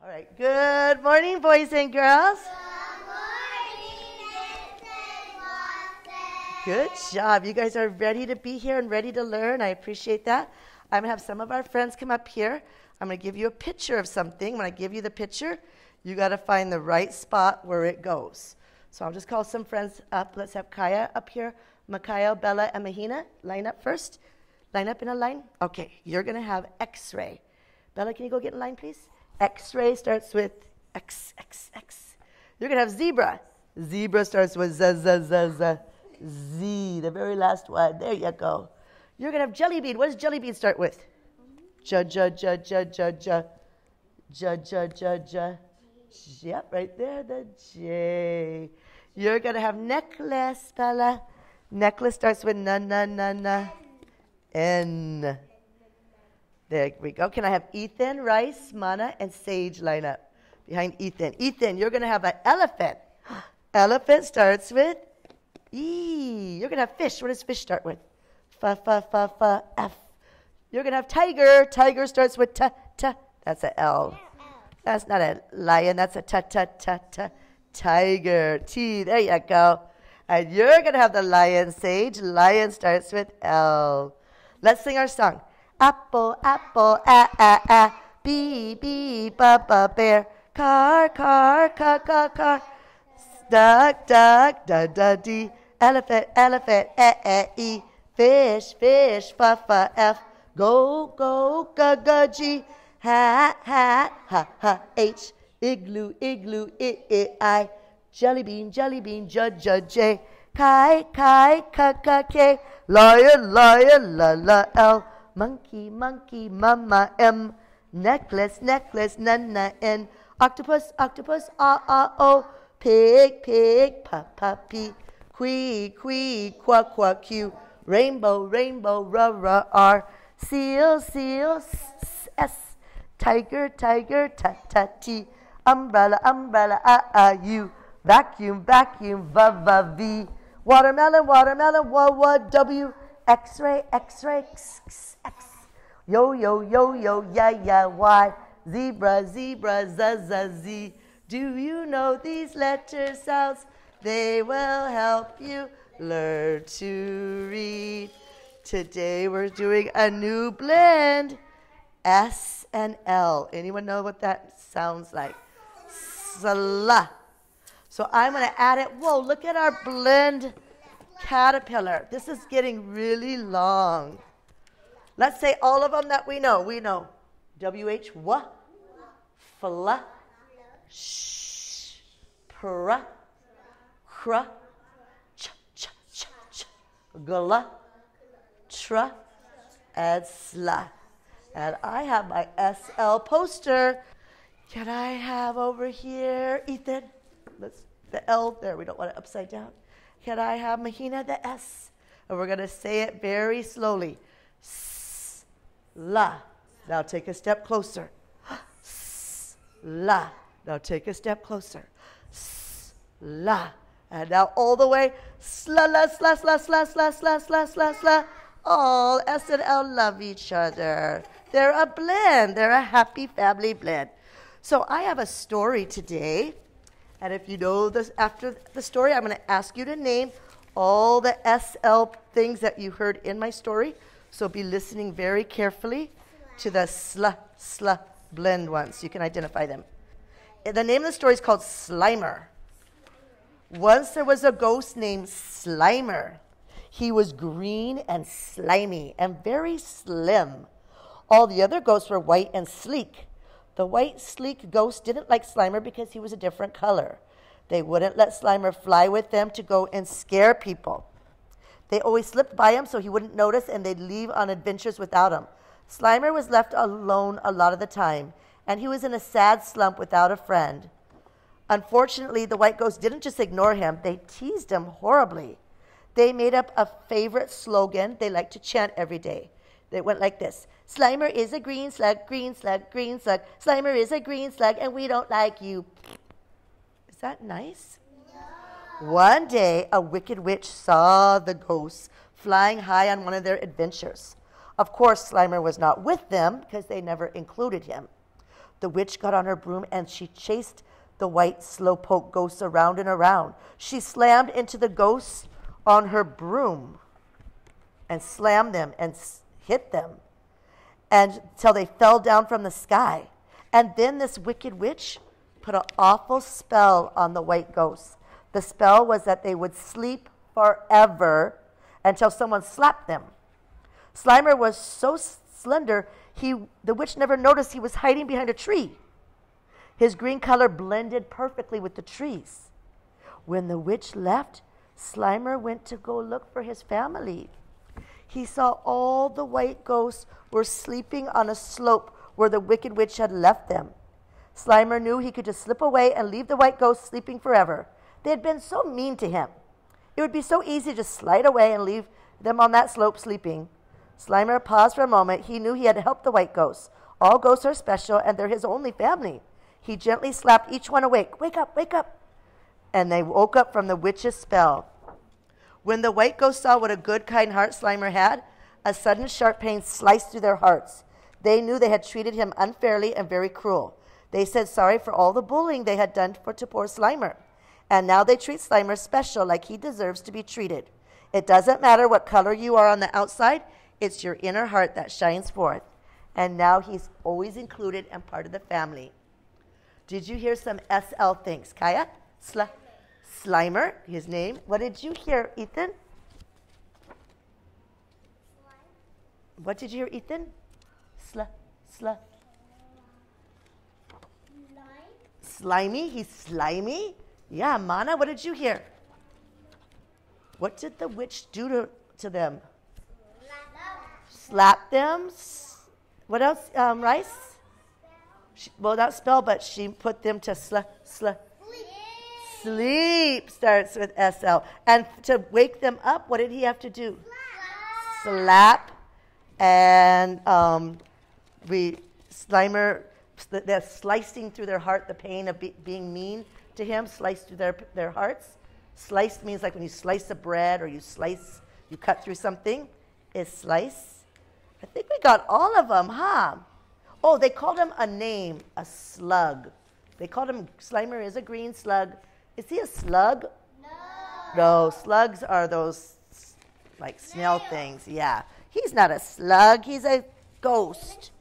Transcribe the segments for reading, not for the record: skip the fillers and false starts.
All right. Good morning, boys and girls. Good morning, Mrs. Watson. Good job. You guys are ready to be here and ready to learn. I appreciate that. I'm going to have some of our friends come up here. I'm going to give you a picture of something. When I give you the picture, you got to find the right spot where it goes. So I'll just call some friends up. Let's have Kaya up here. Mikhail, Bella, and Mahina. Line up first. Line up in a line. Okay. You're going to have X-ray. Bella, can you go get in line, please? X-ray starts with X, X, X. You're going to have zebra. Zebra starts with Z, Z, Z, Z. Z, the very last one. There you go. You're going to have jelly bean. What does jelly bean start with? J, J, J, J, J, J. J, J, J, J. Yep, right there, the J. You're going to have necklace, Bella. Necklace starts with N, N, N, N. N. There we go. Can I have Ethan, Rice, Mana, and Sage line up behind Ethan? Ethan, you're going to have an elephant. Elephant starts with E. You're going to have fish. What does fish start with? F, F, F, F, F. You're going to have tiger. Tiger starts with T, T. That's an L. That's not a lion. That's a T, T, T, T. Tiger. T. There you go. And you're going to have the lion, Sage. Lion starts with L. Let's sing our song. Apple, apple, bee, bee, ba, bear, car, car, car, duck, duck, da, da, dee, elephant, elephant, e, fish, fish, f, go, go, ga, g, hat, ha, h, igloo, igloo, I, jelly bean, j, j, kai, k, lion, la, l, monkey, monkey, mama, M. Necklace, necklace, nana, N. Octopus, octopus, o. Pig, pig, P. Quee, quack, Q. Rainbow, rainbow, R. Seal, seal, S. Tiger, tiger, T. Umbrella, umbrella, U. Vacuum, vacuum, V. Watermelon, watermelon, W. X-ray, X-ray, X. Yo, yeah, Y. Zebra, zebra, Z. Do you know these letter sounds? They will help you learn to read. Today we're doing a new blend. S and L. Anyone know what that sounds like? Sla. So I'm going to add it. Whoa, look at our blend caterpillar. This is getting really long. Let's say all of them that we know. We know WH, wa, fla, sh, pra, cra, ch, gla, tra, and sla. And I have my SL poster. Can I have over here, Ethan? The L there. We don't want it upside down. Can I have Mahina, the S? And we're going to say it very slowly. La. Now take a step closer. La. Now take a step closer. La. And now all the way. Sla, la, sla, sla, sla, sla, sla, sla, sla, sla. All S and L love each other. They're a blend. They're a happy family blend. So I have a story today. And if you know this after the story, I'm going to ask you to name all the SL things that you heard in my story. So be listening very carefully to the sla blend ones. You can identify them. The name of the story is called Slimer. Once there was a ghost named Slimer. He was green and slimy and very slim. All the other ghosts were white and sleek. The white, sleek ghost didn't like Slimer because he was a different color. They wouldn't let Slimer fly with them to go and scare people. They always slipped by him so he wouldn't notice, and they'd leave on adventures without him. Slimer was left alone a lot of the time, and he was in a sad slump without a friend. Unfortunately, the white ghost didn't just ignore him. They teased him horribly. They made up a favorite slogan they liked to chant every day. They went like this. Slimer is a green slug, green slug, green slug. Slimer is a green slug, and we don't like you. Is that nice? One day, a wicked witch saw the ghosts flying high on one of their adventures. Of course, Slimer was not with them because they never included him. The witch got on her broom and she chased the white slowpoke ghosts around and around. She slammed into the ghosts on her broom and slammed them and hit them until they fell down from the sky. And then this wicked witch put an awful spell on the white ghosts. The spell was that they would sleep forever until someone slapped them. Slimer was so slender, the witch never noticed he was hiding behind a tree. His green color blended perfectly with the trees. When the witch left, Slimer went to go look for his family. He saw all the white ghosts were sleeping on a slope where the wicked witch had left them. Slimer knew he could just slip away and leave the white ghosts sleeping forever. They had been so mean to him. It would be so easy to just slide away and leave them on that slope sleeping. Slimer paused for a moment. He knew he had to help the white ghosts. All ghosts are special, and they're his only family. He gently slapped each one awake. Wake up, wake up. And they woke up from the witch's spell. When the white ghosts saw what a good, kind heart Slimer had, a sudden sharp pain sliced through their hearts. They knew they had treated him unfairly and very cruel. They said sorry for all the bullying they had done to poor Slimer. And now they treat Slimer special, like he deserves to be treated. It doesn't matter what color you are on the outside, it's your inner heart that shines forth. And now he's always included and part of the family. Did you hear some SL things? Kaya? Slimer, his name. What did you hear, Ethan? What did you hear, Ethan? Slimy. He's slimy. Yeah, Mana, what did you hear? What did the witch do to them? Slap them. What else, Rice? Well, not spell, but she put them to sleep starts with SL. And to wake them up, what did he have to do? Slap. And Slimer, they're slicing through their heart, the pain of being mean to him, sliced through their hearts. Sliced means like when you slice a bread or you cut through something, is slice. I think we got all of them, huh? Oh, they called him a name, a slug. They called him, Slimer is a green slug. Is he a slug? No, slugs are those like snail things, yeah. He's not a slug, he's a ghost.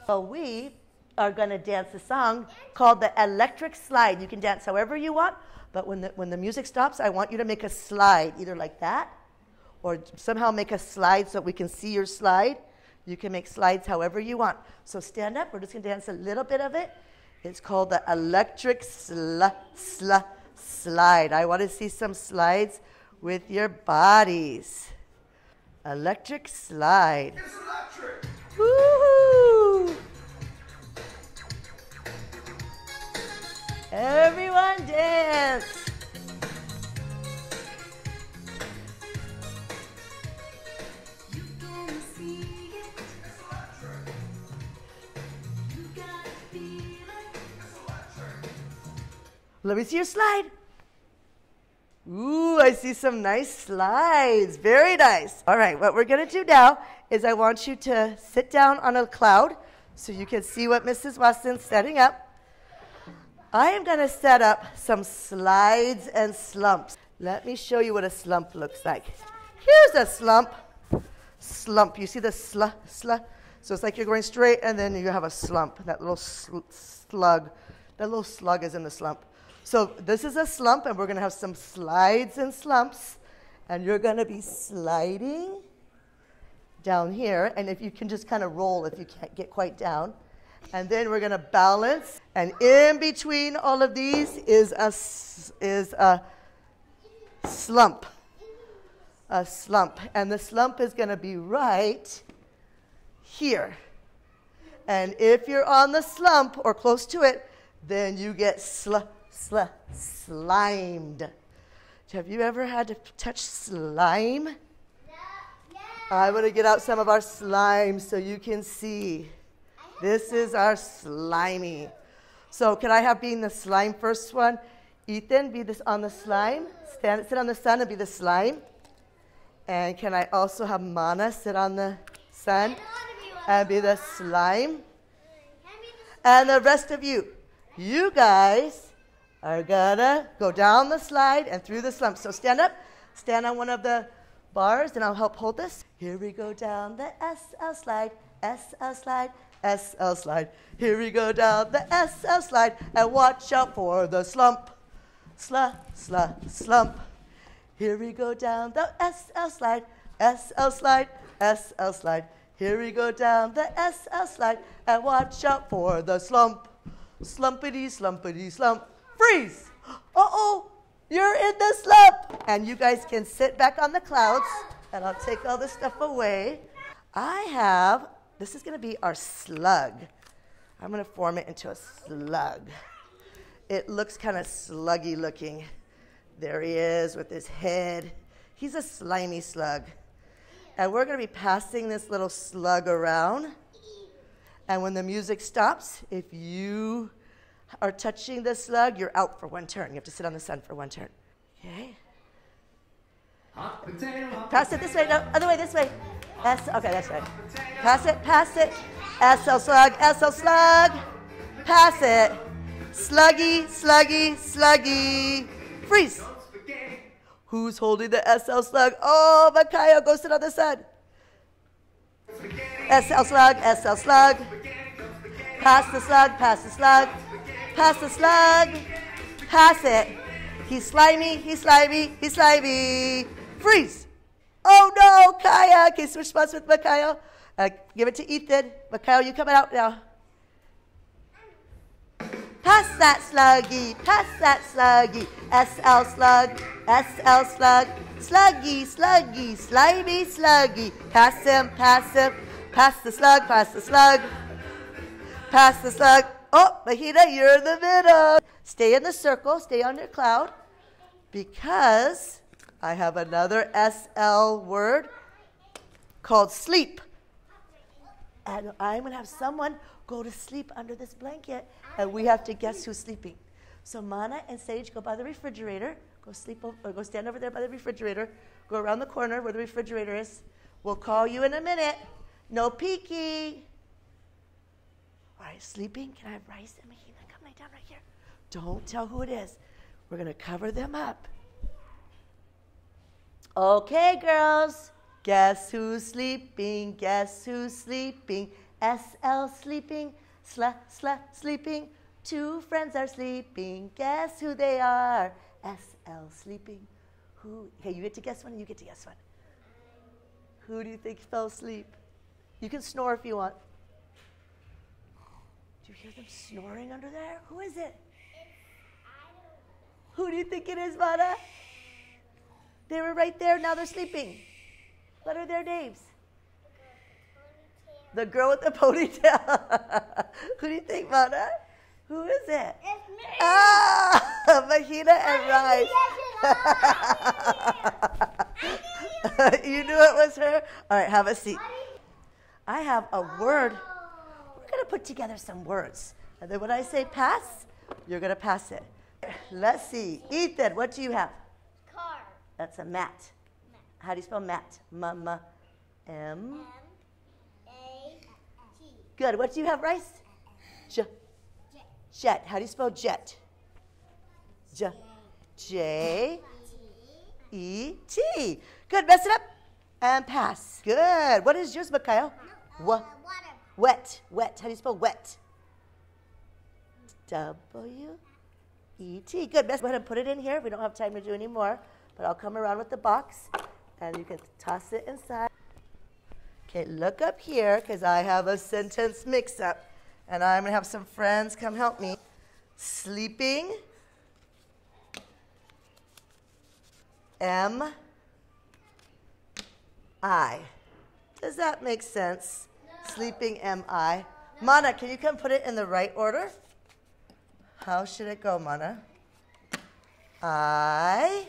So we are going to dance a song called the Electric Slide. You can dance however you want, but when the music stops, I want you to make a slide, either like that, or somehow make a slide so we can see your slide. You can make slides however you want. So stand up. We're just going to dance a little bit of it. It's called the Electric Slide. I want to see some slides with your bodies. Electric Slide. It's electric. Woo-hoo! Everyone dance. Let me see your slide. Ooh, I see some nice slides. Very nice. All right, what we're going to do now is I want you to sit down on a cloud so you can see what Mrs. Watson's setting up. I am going to set up some slides and slumps. Let me show you what a slump looks like. Here's a slump. Slump. You see the slug? So it's like you're going straight and then you have a slump. That little slug. That little slug is in the slump. So this is a slump, and we're going to have some slides and slumps. And you're going to be sliding down here. And if you can just kind of roll if you can't get quite down. And then we're going to balance. And in between all of these is a slump. A slump. And the slump is going to be right here. And if you're on the slump or close to it, then you get slimed. Have you ever had to touch slime? No. I'm going to get out some of our slime so you can see. This is our slimy. So can I have being the slime first one? Ethan, be this on the slime. Sit on the sun and be the slime. And can I also have Mana sit on the sun and be the slime? And the rest of you, you guys are gonna go down the slide and through the slump. So stand up, stand on one of the bars, and I'll help hold this. Here we go down the SL slide, SL slide, SL slide. Here we go down the SL slide, and watch out for the slump. Slump. Here we go down the SL slide, SL slide, SL slide. Here we go down the SL slide, and watch out for the slump. Slumpity, slumpity, slump. Freeze! Uh-oh, you're in the slump. And you guys can sit back on the clouds, and I'll take all this stuff away. This is going to be our slug. I'm going to form it into a slug. It looks kind of sluggy looking. There he is with his head. He's a slimy slug. And we're going to be passing this little slug around. And when the music stops, if you are touching the slug, you're out for one turn. You have to sit on the sun for one turn. Okay? Pass it this way. No, other way, this way. Okay, that's right. Pass it, pass it. SL slug, SL slug. Pass it. Sluggy, sluggy, sluggy. Freeze. Who's holding the SL slug? Oh, Micaiah, go sit on the sun. SL slug, SL slug. Pass the slug, pass the slug. Pass the slug. Pass it. He's slimy, he's slimy, he's slimy. Freeze. Oh no, Kaya. Okay, switch spots with Micaiah. Give it to Ethan. Micaiah, you coming out now. Pass that sluggy, pass that sluggy. SL slug, SL slug. Sluggy, sluggy, slimy, sluggy. Pass him, pass him. Pass the slug, pass the slug. Pass the slug. Oh, Mahina, you're in the middle. Stay in the circle, stay on your cloud, because I have another SL word called sleep. And I'm going to have someone go to sleep under this blanket, and we have to guess who's sleeping. So Mana and Sage, go by the refrigerator. Go sleep, or go stand over there by the refrigerator. Go around the corner where the refrigerator is. We'll call you in a minute. No peeking. All right, sleeping. Can I have Rice and Mahina come lay down right here? Don't tell who it is. We're going to cover them up. Okay, girls. Guess who's sleeping? Guess who's sleeping? SL sleeping. Sleeping. Two friends are sleeping. Guess who they are? SL sleeping. Who? Okay, you get to guess one and you get to guess one. Who do you think fell asleep? You can snore if you want. Do you hear them snoring under there? Who is it? Who do you think it is, Mana? They were right there, now they're sleeping. What are their names? The girl with the ponytail. Who do you think, Mana? Who is it? It's me. Ah, Mahina and Rice. You knew it was her? All right, have a seat. I have a word. We're going to put together some words. And then when I say pass, you're going to pass it. Let's see. Ethan, what do you have? Car. That's a mat. How do you spell mat? M-A-T. Good. What do you have, Rice? Jet. How do you spell jet? J-E-T. Good. Mess it up. And pass. Good. What is yours, Micaiah? Water. Wet. How do you spell wet? W-E-T. Good. Mess. Go ahead and put it in here. We don't have time to do any more. But I'll come around with the box, and you can toss it inside. Okay, look up here, because I have a sentence mix-up. And I'm going to have some friends come help me. Sleeping. M-I. Does that make sense? No. Sleeping M-I. Mana, can you come put it in the right order? How should it go, Mana? I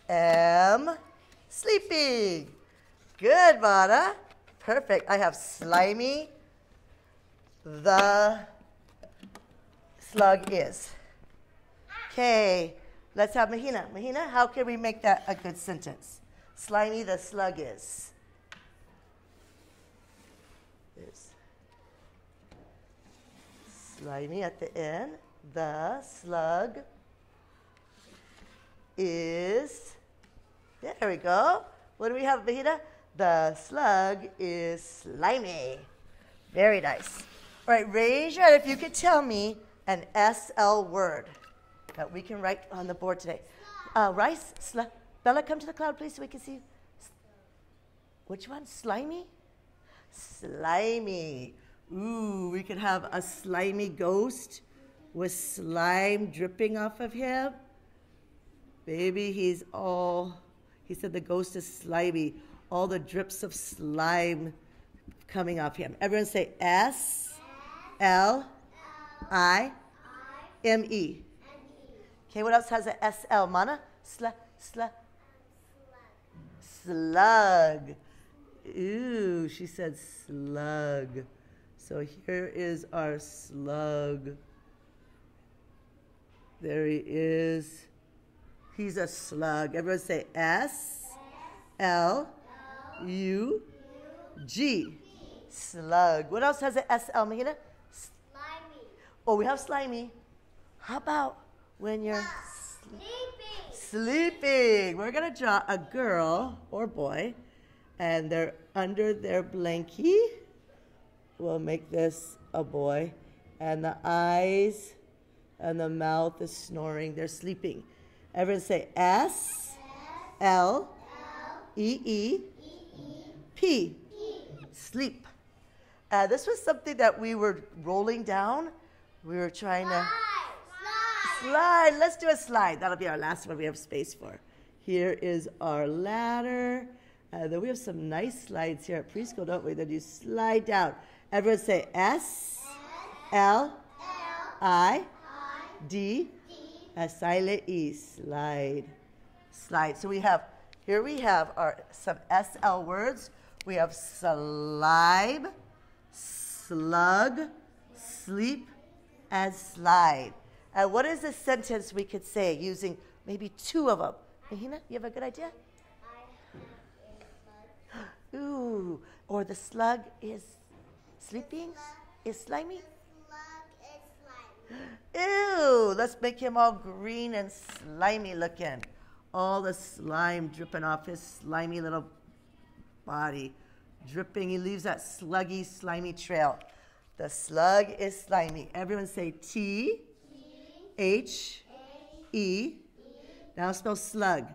am sleeping. Good, Mana. Perfect. I have slimy. The slug is. Okay, let's have Mahina. Mahina, how can we make that a good sentence? Slimy the slug is. Slimy at the end. The slug is, there we go. What do we have, Vahida? The slug is slimy. Very nice. All right, raise your hand if you could tell me an SL word that we can write on the board today. Rice, Bella, come to the cloud, please, so we can see. Which one? Slimy? Slimy. Ooh, we could have a slimy ghost with slime dripping off of him. Baby, he said the ghost is slimy. All the drips of slime coming off him. Everyone say S-L-I-M-E. Okay, what else has a S-L? Mana? Slug. Ooh, she said slug. So here is our slug. There he is. He's a slug. Everyone say S-L-U-G. Slug. What else has an S-L, Mahina? Slimy. Oh, we have slimy. How about when you're sleeping? We're going to draw a girl or boy, and they're under their blankie. We'll make this a boy. And the eyes and the mouth is snoring. They're sleeping. Everyone say S-L-E-E-P. Sleep. This was something that we were rolling down. We were trying to slide. Let's do a slide. That'll be our last one we have space for. Here is our ladder. Then we have some nice slides here at preschool, don't we? Then you slide down. Everyone say S-L-I-D. A silent E. Slide. Slide. So we have some SL words. We have slime, slug, sleep, and slide. And what is a sentence we could say using maybe two of them? Mahina, you have a good idea? Ooh, or the slug is sleeping? Is slimy? Ew, let's make him all green and slimy looking. All the slime dripping off his slimy little body. Dripping, he leaves that sluggy, slimy trail. The slug is slimy. Everyone say T-H-E. Now spell slug.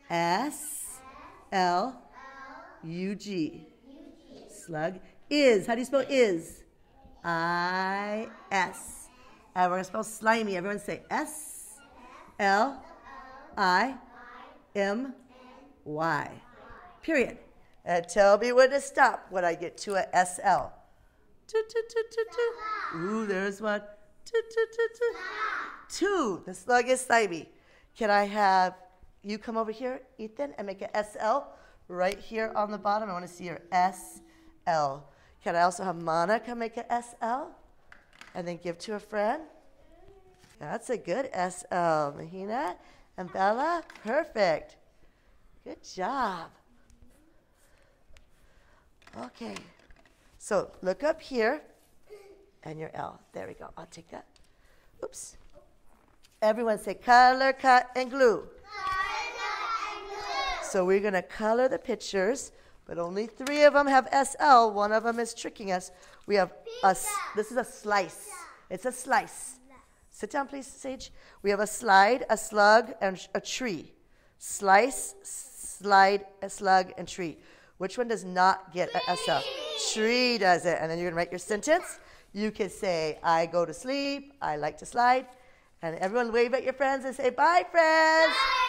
S-L-U-G. Slug is. How do you spell is? I-S. And we're going to spell slimy. Everyone say S-L-I-M-Y. Period. And tell me when to stop when I get to a S-L. Ooh, there's one. Two. The slug is slimy. Can I have you come over here, Ethan, and make an S-L right here on the bottom? I want to see your S-L. Can I also have Mana come make an S-L? And then give to a friend. That's a good S-L. Mahina and Bella, perfect. Good job. Okay. So look up here and your L. There we go. I'll take that. Oops. Everyone say color, cut, and glue. So we're going to color the pictures, but only 3 of them have SL. One of them is tricking us. We have this is a slice. It's a slice. Sit down, please, Sage. We have a slide, a slug, and a tree. Slice, slide, a slug, and tree. Which one does not get a SL? Tree does it. And then you're going to write your sentence. You can say, I go to sleep, I like to slide. And everyone wave at your friends and say, bye, friends. Bye.